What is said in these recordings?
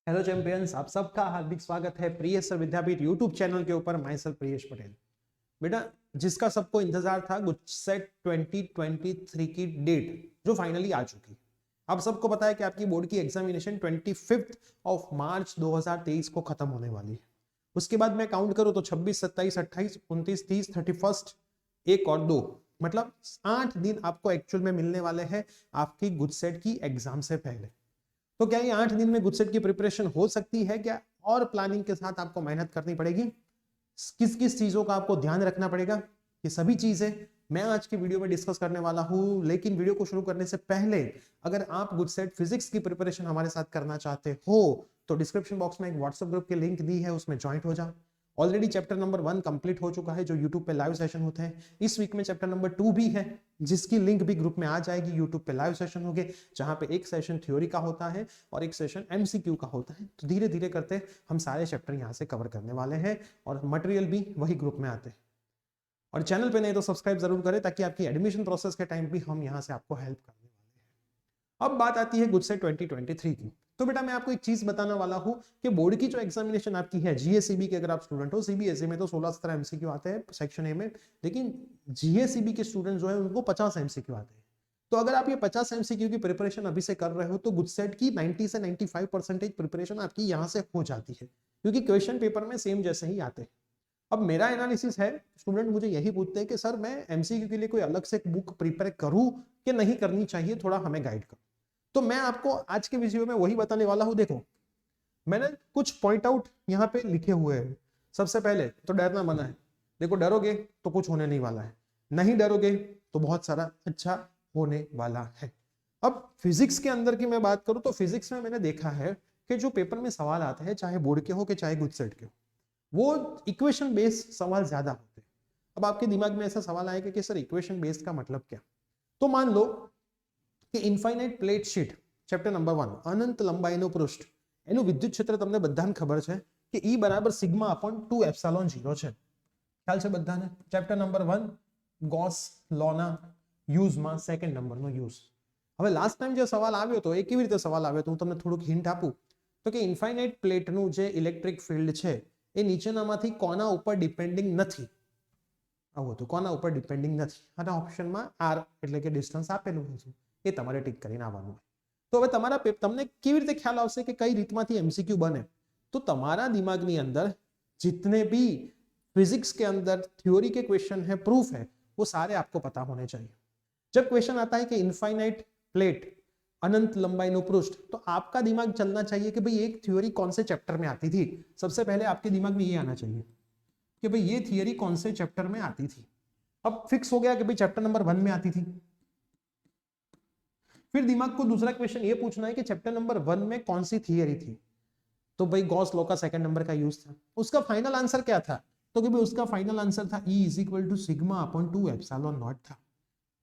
Hello champions, आप सबका हार्दिक स्वागत है प्रिय सर विद्यापीठ यूट्यूब चैनल के ऊपर। मैं सर प्रियेश पटेल। बेटा, जिसका सबको इंतजार था गुजसेट 2023 की डेट जो फाइनली आ चुकी। आप सबको पता है कि आपकी बोर्ड की एग्जामिनेशन 25 मार्च 2023 को खत्म होने वाली है। उसके बाद मैं काउंट करूं तो 26, 27, 28, 29, 30, 31, एक और दो, मतलब 8 दिन आपको एक्चुअल में मिलने वाले हैं आपकी गुजसेट की एग्जाम से पहले। तो क्या ये 8 दिन में गुजसेट की प्रिपरेशन हो सकती है क्या? और प्लानिंग के साथ आपको मेहनत करनी पड़ेगी। किस किस चीजों का आपको ध्यान रखना पड़ेगा, ये सभी चीजें मैं आज की वीडियो में डिस्कस करने वाला हूं। लेकिन वीडियो को शुरू करने से पहले अगर आप गुजसेट फिजिक्स की प्रिपरेशन हमारे साथ करना चाहते हो तो डिस्क्रिप्शन बॉक्स में एक व्हाट्सएप ग्रुप की लिंक दी है, उसमें ज्वाइंट हो जाओ। ऑलरेडी चैप्टर नंबर 1 कंप्लीट हो चुका है जो यूट्यूब पे लाइव सेशन होते हैं। इस वीक में चैप्टर नंबर 2 भी है जिसकी लिंक भी ग्रुप में आ जाएगी। यूट्यूब पे लाइव सेशन होंगे जहां पे एक सेशन थ्योरी का होता है और एक सेशन एमसीक्यू का होता है। तो धीरे धीरे करते हम सारे चैप्टर यहाँ से कवर करने वाले हैं और मटेरियल भी वही ग्रुप में आते हैं। और चैनल पे नहीं तो सब्सक्राइब जरूर करें ताकि आपकी एडमिशन प्रोसेस के टाइम भी हम यहाँ से आपको हेल्प करने वाले हैं। अब बात आती है गुजसेट 2023 की। तो बेटा मैं आपको एक चीज बताने वाला हूं कि बोर्ड की जो एग्जामिनेशन आपकी है जीएसईबी के, अगर आप स्टूडेंट हो, सीबीएसई में तो 16-17 एमसीक्यू आते हैं सेक्शन ए में, लेकिन जीएसईबी के स्टूडेंट जो है उनको 50 एमसीक्यू आते हैं। तो अगर आप ये 50 एमसीक्यू की प्रिपरेशन अभी से कर रहे हो तो गुजसेट की 90 से 95% प्रिपरेशन आपकी यहाँ से हो जाती है, क्योंकि क्वेश्चन पेपर में सेम जैसे ही आते हैं। अब मेरा एनालिसिस है, स्टूडेंट मुझे यही पूछते हैं कि सर मैं एमसीक्यू के लिए कोई अलग से बुक प्रिपेयर करूं कि नहीं करनी चाहिए, थोड़ा हमें गाइड करो। तो मैं आपको आज के वीडियो में वही बताने वाला हूं। देखो, मैंने कुछ पॉइंट आउट यहाँ पे लिखे हुए हैं। सबसे पहले तो डरना मना है। देखो, डरोगे तो कुछ होने नहीं वाला है, नहीं डरोगे तो बहुत सारा अच्छा होने वाला है। अब फिजिक्स के अंदर की मैं बात करूं तो फिजिक्स में मैंने देखा है कि जो पेपर में सवाल आते हैं, चाहे बोर्ड के हो कि चाहे गुजसेट के हो, वो इक्वेशन बेस्ड सवाल ज्यादा होते हैं। अब आपके दिमाग में ऐसा सवाल आएगा कि सर इक्वेशन बेस्ड का मतलब क्या? तो मान लो કે infinite plate sheet chapter number 1 અનંત લંબાઈનું પૃષ્ઠ, એનું વિદ્યુત ક્ષેત્ર તમને બધાને ખબર છે કે E બરાબર સિગ્મા અપોન 2 એપ્સિલોન 0 છે। ખ્યાલ છે બધાને? ચેપ્ટર નંબર 1 ગોસ લોના યુઝમાં સેકન્ડ નંબરનો યુઝ। હવે લાસ્ટ ટાઈમ જે સવાલ આવ્યો તો એ કેવી રીતે સવાલ આવ્યો તો હું તમને થોડુંક હિન્ટ આપું તો કે ઇન્ફાઇનાઇટ પ્લેટનું જે ઇલેક્ટ્રિક ફિલ્ડ છે એ નીચેનામાંથી કોના ઉપર ડિપેન્ડિંગ નથી। આવું હતું, કોના ઉપર ડિપેન્ડિંગ નથી, અને ઓપ્શનમાં આર એટલે કે ડિસ્ટન્સ આપેલું છે, એ તમારે ટિક કરીને આવવાનું હોય। તો હવે તમારા તમને કેવી રીતે ખ્યાલ આવશે કે કઈ રીતમાંથી एमसीक्यू बने? तो તમારા દિમાગની અંદર जितने भी फिजिक्स के अंदर थ्योरी के क्वेश्चन है, प्रूफ है, वो सारे आपको पता होने चाहिए। जब क्वेश्चन आता है कि इनफाइनाइट प्लेट अनंत लंबाई नो पृष्ठ, तो आपका दिमाग चलना चाहिए कि भाई एक थ्योरी कौन से चैप्टर में आती थी। सबसे पहले आपके दिमाग में ये आना चाहिए कि भाई ये थियरी कौन से चैप्टर में आती थी। अब फिक्स हो गया कि भाई चैप्टर नंबर 1 में आती थी। फिर दिमाग को दूसरा क्वेश्चन ये पूछना है कि चैप्टर नंबर 1 में कौन सी थियरी थी। तो भाई गॉस लॉ का सेकंड नंबर का यूज था। उसका फाइनल आंसर क्या था? तो कि भाई उसका फाइनल आंसर था E is equal to sigma upon 2 epsilon not था।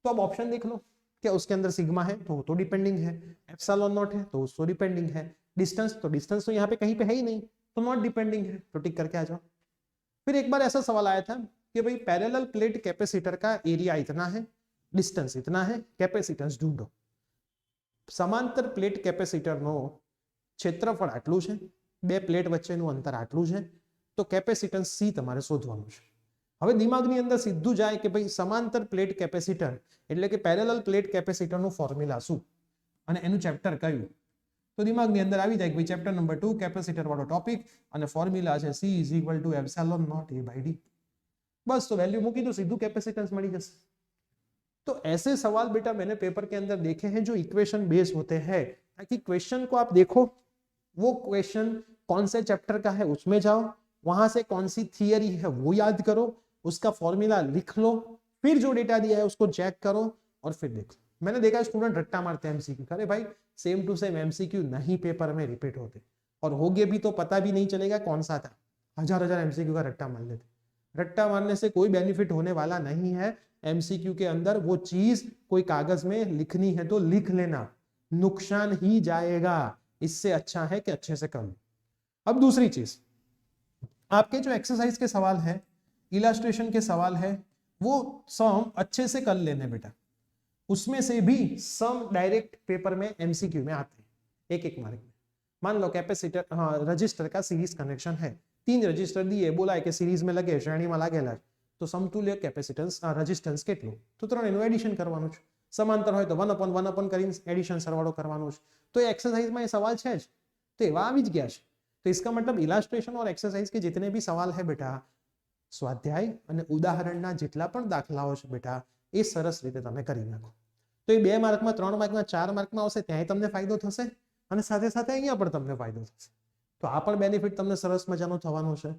तो अब ऑप्शन देख लो, क्या उसके अंदर सिग्मा है तो डिपेंडिंग है, एप्सिलॉन नॉट है तो उसको डिपेंडिंग है, डिस्टेंस तो यहाँ पे कहीं पे है ही नहीं तो नॉट डिपेंडिंग है, तो टिक करके आ जाओ। फिर एक बार ऐसा सवाल आया था कि भाई पैरेलल प्लेट कैपेसिटर का एरिया इतना है, डिस्टेंस इतना है, कैपेसिटेंस ढूंढो। समांतर प्लेट कैपेसिटरનો ક્ષેત્રફળ આટલું છે, બે પ્લેટ વચ્ચેનું અંતર આટલું છે, તો કેપેસિટન્સ C તમારે શોધવાનું છે। હવે દિમાગની અંદર સીધું જાય કે ભાઈ સમાંતર પ્લેટ કેપેસિટર એટલે કે પેરેલલ પ્લેટ કેપેસિટરનું ફોર્મ્યુલા શું અને એનું ચેપ્ટર કયું? તો દિમાગની અંદર આવી જાય કે ભાઈ ચેપ્ટર નંબર 2 કેપેસિટર વાળો ટોપિક અને ફોર્મ્યુલા છે C is equal to epsilon not A by D। બસ, તો વેલ્યू મૂકી દો, सीधू कैपेसिटेंस मળી जैसे। तो ऐसे सवाल बेटा मैंने पेपर के अंदर देखे हैं जो इक्वेशन बेस्ड होते हैं, ताकि क्वेश्चन को आप देखो, वो क्वेश्चन कौन से चैप्टर का है उसमें जाओ, वहां से कौन सी थियरी है वो याद करो, उसका फॉर्मूला लिख लो, फिर जो डेटा दिया है उसको चेक करो और फिर देखो। मैंने देखा स्टूडेंट रट्टा मारते हैं एमसीक्यू। अरे भाई, सेम टू सेम एमसीक्यू नहीं पेपर में रिपीट होते, और होगे भी तो पता भी नहीं चलेगा कौन सा था। हजार एमसीक्यू का रट्टा मार लेते। रट्टा मारने से कोई बेनिफिट होने वाला नहीं है। एमसीक्यू के अंदर वो चीज कोई कागज में लिखनी है तो लिख लेना, नुकसान ही जाएगा। इससे अच्छा है कि अच्छे से कर लो। अब दूसरी चीज, आपके जो एक्सरसाइज के सवाल है, इलास्ट्रेशन के सवाल है, वो सम अच्छे से कर लेने बेटा। उसमें से भी सम डायरेक्ट पेपर में एमसीक्यू में आते हैं, एक एक मार्क में। मान लो कैपेसिटर रजिस्टर का सीरीज कनेक्शन है, 3 रजिस्टर दिए, बोला है कि सीरीज में लगे, શ્રેણીમાં લાગેલા છે, તો સમતુલ્ય કેપેસિટન્સ રેઝિસ્ટન્સ કેટલું, તો ત્રણેયનું એડિશન કરવાનું છે, સમાંતર હોય તો 1/1 કરીને એડિશન સરવાળો કરવાનો છે। तो एक्सरसाइज में ये सवाल है तो एवा आ ज गया है। तो इसका मतलब इलास्ट्रेशन और एक्सरसाइज के जितने भी सवाल है बेटा, स्वाध्याय और उदाहरणना जेटला पण दाखलाओ छे बेटा, ए सरस रीते तमे करी नाखो। तो ये 2 मार्क में, 3 मार्क में, 4 मार्क में आवशे, त्यां तमने फायदो थशे અને સાથે સાથે અહીંયા પણ તમને ફાયદો થશે। તો આ પણ બેનિફિટ તમને સરસ મજાનો થવાનો છે।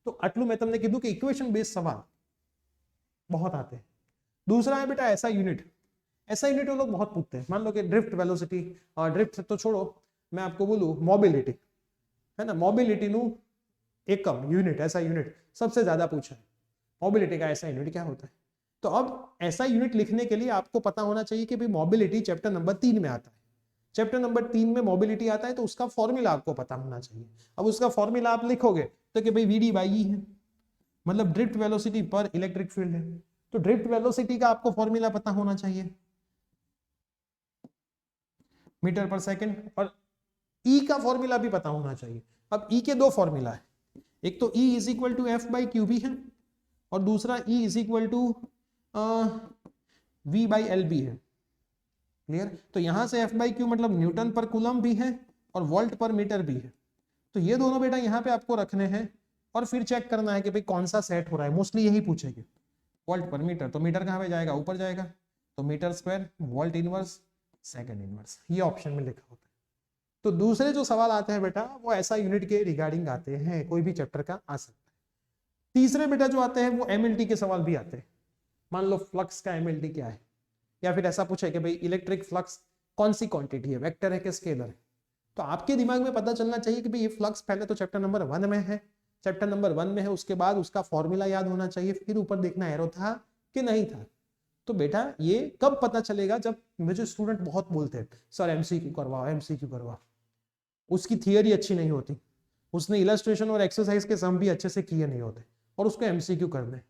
તો આટલું મેં તમને કીધું કે ઇક્વેશન બેઝ सवाल बहुत आते हैं। दूसरा है बेटा ऐसा यूनिट, ऐसा यूनिट वो लोग बहुत पूछते हैं। मान लो कि ड्रिफ्ट वेलोसिटी, और ड्रिफ्ट तो छोड़ो, मैं आपको बोलूं मोबिलिटी है ना, मोबिलिटी नु एकम यूनिट, ऐसा यूनिट सबसे ज्यादा पूछा है। मोबिलिटी का ऐसा यूनिट क्या होता है? तो अब ऐसा यूनिट लिखने के लिए आपको पता होना चाहिए कि भाई मोबिलिटी चैप्टर नंबर 3 में आता है। चैप्टर नंबर 3 में मोबिलिटी आता है तो उसका फॉर्मूला आपको पता होना चाहिए। अब उसका फॉर्मूला आप लिखोगे तो कि भाई वीडी बाई ई है, मतलब ड्रिफ्ट वेलोसिटी पर इलेक्ट्रिक फील्ड है। तो ड्रिफ्ट वेलोसिटी का आपको फॉर्मूला पता होना चाहिए, मीटर पर सेकंड, और ई का फॉर्मूला भी पता होना चाहिए। अब ई के 2 फॉर्मूला है, एक तो E is equal to F by Q B है, और दूसरा E is equal to V by L B है। क्लियर? तो यहां से एफ बाई क्यू मतलब न्यूटन पर कूलम भी है और वोल्ट पर मीटर भी है। तो ये दोनों बेटा यहाँ पे आपको रखने हैं और फिर चेक करना है कि भाई कौन सा सेट हो रहा है। मोस्टली यही पूछेगी, वोल्ट पर मीटर, तो मीटर कहाँ पे जाएगा? ऊपर जाएगा, तो metre square, volt inverse, second inverse, ये ऑप्शन में लिखा होता है। तो दूसरे जो सवाल आते हैं बेटा वो ऐसा यूनिट के रिगार्डिंग आते हैं, कोई भी चैप्टर का आ सकता है। तीसरे बेटा जो आते हैं वो एमएलटी के सवाल भी आते हैं। मान लो फ्लक्स का एमएलटी क्या है, या फिर ऐसा पूछे कि भाई इलेक्ट्रिक फ्लक्स कौन सी क्वांटिटी है, वेक्टर है कि स्केलर है। तो आपके दिमाग में पता चलना चाहिए कि भाई ये फ्लक्स पहले तो चैप्टर नंबर 1 में है, चैप्टर नंबर 1 में है, उसके बाद उसका फॉर्मूला याद होना चाहिए, फिर ऊपर देखना एरो था कि नहीं था। तो बेटा ये कब पता चलेगा? जब मुझे स्टूडेंट बहुत बोलते हैं सर एमसीक्यू करवाओ, एमसीक्यू करवाओ, उसकी थियरी अच्छी नहीं होती, उसने इलस्ट्रेशन और एक्सरसाइज के सम भी अच्छे से किए नहीं होते, और उसको एमसीक्यू करने।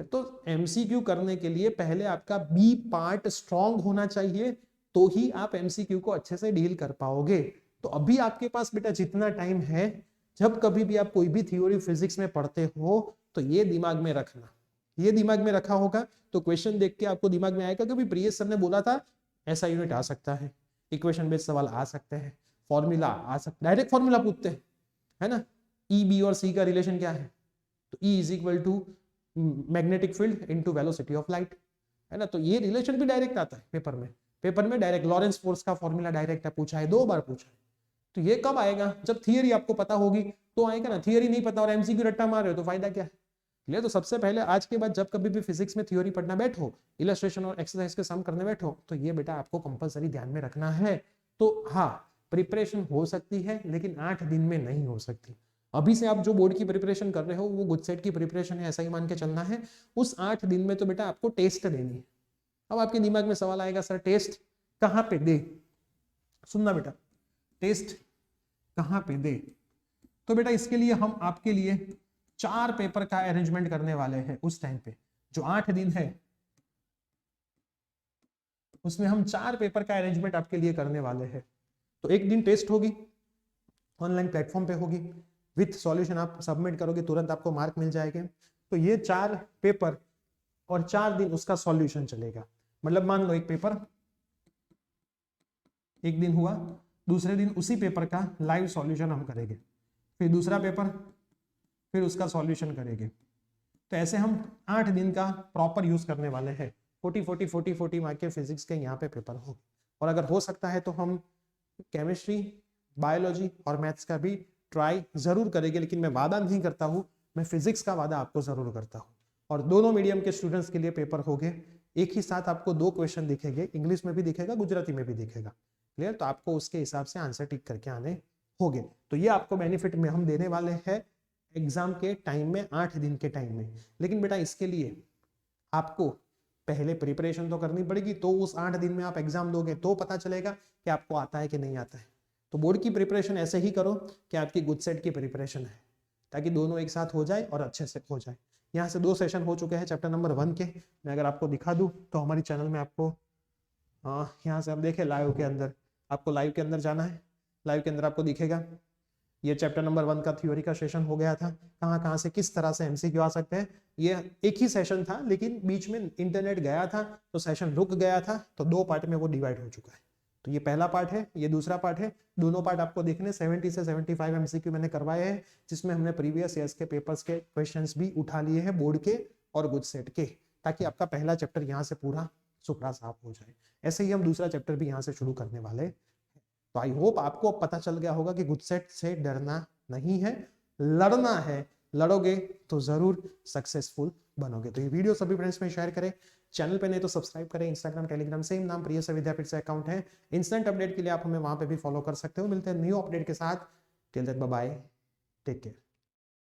तो एमसीक्यू करने के लिए पहले आपका बी पार्ट स्ट्रांग होना चाहिए, तो ही आप एमसीक्यू को अच्छे से डील कर पाओगे। तो अभी आपके पास बेटा जितना टाइम है, जब कभी भी आप कोई भी थ्योरी फिजिक्स में पढ़ते हो तो ये दिमाग में रखना, ये दिमाग में रखा होगा तो क्वेश्चन देख के आपको दिमाग में आएगा कि भाई प्रियेश सर ने बोला था ऐसा यूनिट आ सकता है, इक्वेशन बेस्ड सवाल आ सकते हैं, फॉर्मूला आ सकता है, डायरेक्ट फॉर्मूला पूछते हैं, है ना। ई बी और सी का रिलेशन क्या है? तो E is equal to magnetic field into velocity of light, है ना। तो ये रिलेशन भी डायरेक्ट आता है पेपर में, पेपर में डायरेक्ट लॉरेंस फोर्स का फॉर्मूला डायरेक्ट है, पूछा है, 2 बार पूछा है। तो ये कब आएगा? जब थियरी आपको पता होगी तो आएगा ना। थियरी नहीं पता और एमसीक्यू रट्टा मार रहे हो तो फायदा क्या है? ले तो सबसे पहले आज के बाद जब कभी भी फिजिक्स में थ्योरी पढ़ना बैठो, इलस्ट्रेशन और एक्सरसाइज के सम करने बैठो, तो ये बेटा आपको कंपलसरी ध्यान में रखना है। तो हाँ, प्रिपरेशन हो सकती है लेकिन 8 दिन में नहीं हो सकती। अभी से आप जो बोर्ड की प्रिपरेशन कर रहे हो वो गुजसेट की प्रिपरेशन है, ऐसा ही मान के चलना है। उस 8 दिन में तो बेटा आपको टेस्ट देनी है। अब आपके दिमाग में सवाल आएगा सर टेस्ट कहाँ पे दे? सुनना बेटा, टेस्ट कहाँ पे दे? तो बेटा इसके लिए हम आपके लिए 4 पेपर का अरेंजमेंट करने वाले हैं। उस टाइम पे जो 8 दिन है उसमें हम 4 पेपर का अरेंजमेंट आपके लिए करने वाले हैं। तो एक दिन टेस्ट होगी, ऑनलाइन प्लेटफॉर्म पे होगी, विथ सॉल्यूशन आप सबमिट करोगे तुरंत आपको मार्क मिल जाएंगे। तो ये 4 पेपर और 4 दिन उसका सॉल्यूशन चलेगा। मतलब मान लो एक पेपर एक दिन हुआ, दूसरे दिन उसी पेपर का लाइव सॉल्यूशन हम करेंगे, फिर दूसरा पेपर, फिर उसका सॉल्यूशन करेंगे। तो ऐसे हम 8 दिन का प्रॉपर यूज करने वाले हैं। 40 मार्क के फिजिक्स के यहाँ पे पेपर हो, और अगर हो सकता है तो हम केमिस्ट्री, बायोलॉजी और मैथ्स का भी ट्राई जरूर करेंगे। लेकिन मैं वादा नहीं करता हूँ, मैं फिजिक्स का वादा आपको जरूर करता हूँ। और दोनों मीडियम के स्टूडेंट्स के लिए पेपर होंगे, एक ही साथ आपको 2 क्वेश्चन दिखेंगे, इंग्लिश में भी दिखेगा, गुजराती में भी दिखेगा। क्लियर? तो आपको उसके हिसाब से आंसर टिक करके आने होंगे। तो ये आपको बेनिफिट में हम देने वाले हैं एग्जाम के टाइम में, 8 दिन के टाइम में। लेकिन बेटा इसके लिए आपको पहले प्रिपरेशन तो करनी पड़ेगी, तो उस 8 दिन में आप एग्जाम दोगे तो पता चलेगा कि आपको आता है कि नहीं आता है। तो बोर्ड की प्रिपरेशन ऐसे ही करो कि आपकी गुजसेट की प्रिपरेशन है, ताकि दोनों एक साथ हो जाए और अच्छे से हो जाए। यहाँ से 2 सेशन हो चुके हैं चैप्टर नंबर 1 के। मैं अगर आपको दिखा दूँ तो हमारी चैनल में आपको यहाँ से आप देखें लाइव के अंदर, आपको लाइव के अंदर जाना है, लाइव के अंदर आपको दिखेगा। ये चैप्टर नंबर 1 का थ्योरी का सेशन हो गया था, कहाँ कहाँ से किस तरह से एमसीक्यू आ सकते हैं। ये एक ही सेशन था, लेकिन बीच में इंटरनेट गया था तो सेशन रुक गया था, तो 2 पार्ट में वो डिवाइड हो चुका है। तो ये पहला पार्ट है, ये दूसरा पार्ट है। दोनों पार्ट आपको देखने 70 से 75 एमसीक्यू मैंने करवाए हैं, जिसमें हमने प्रीवियस ईयर्स के पेपर्स के क्वेश्चंस भी उठा लिए हैं, बोर्ड के और गुड सेट के, ताकि आपका पहला चैप्टर यहाँ से पूरा सुपड़ा साफ हो जाए। ऐसे ही हम दूसरा चैप्टर भी यहाँ से शुरू करने वाले हैं। तो आई होप आपको पता चल गया होगा कि गुड सेट से डरना नहीं है, लड़ना है। लड़ोगे तो जरूर सक्सेसफुल बनोगे। तो ये वीडियो सभी फ्रेंड्स में शेयर करें, चैनल पे नहीं तो सब्सक्राइब करें। इंस्टाग्राम टेलीग्राम सेम नाम प्रियसर विद्यापीठ से अकाउंट है। इंस्टेंट अपडेट के लिए आप हमें वहां पे भी फॉलो कर सकते हो। मिलते हैं न्यू अपडेट के साथ। Till then bye bye, take care.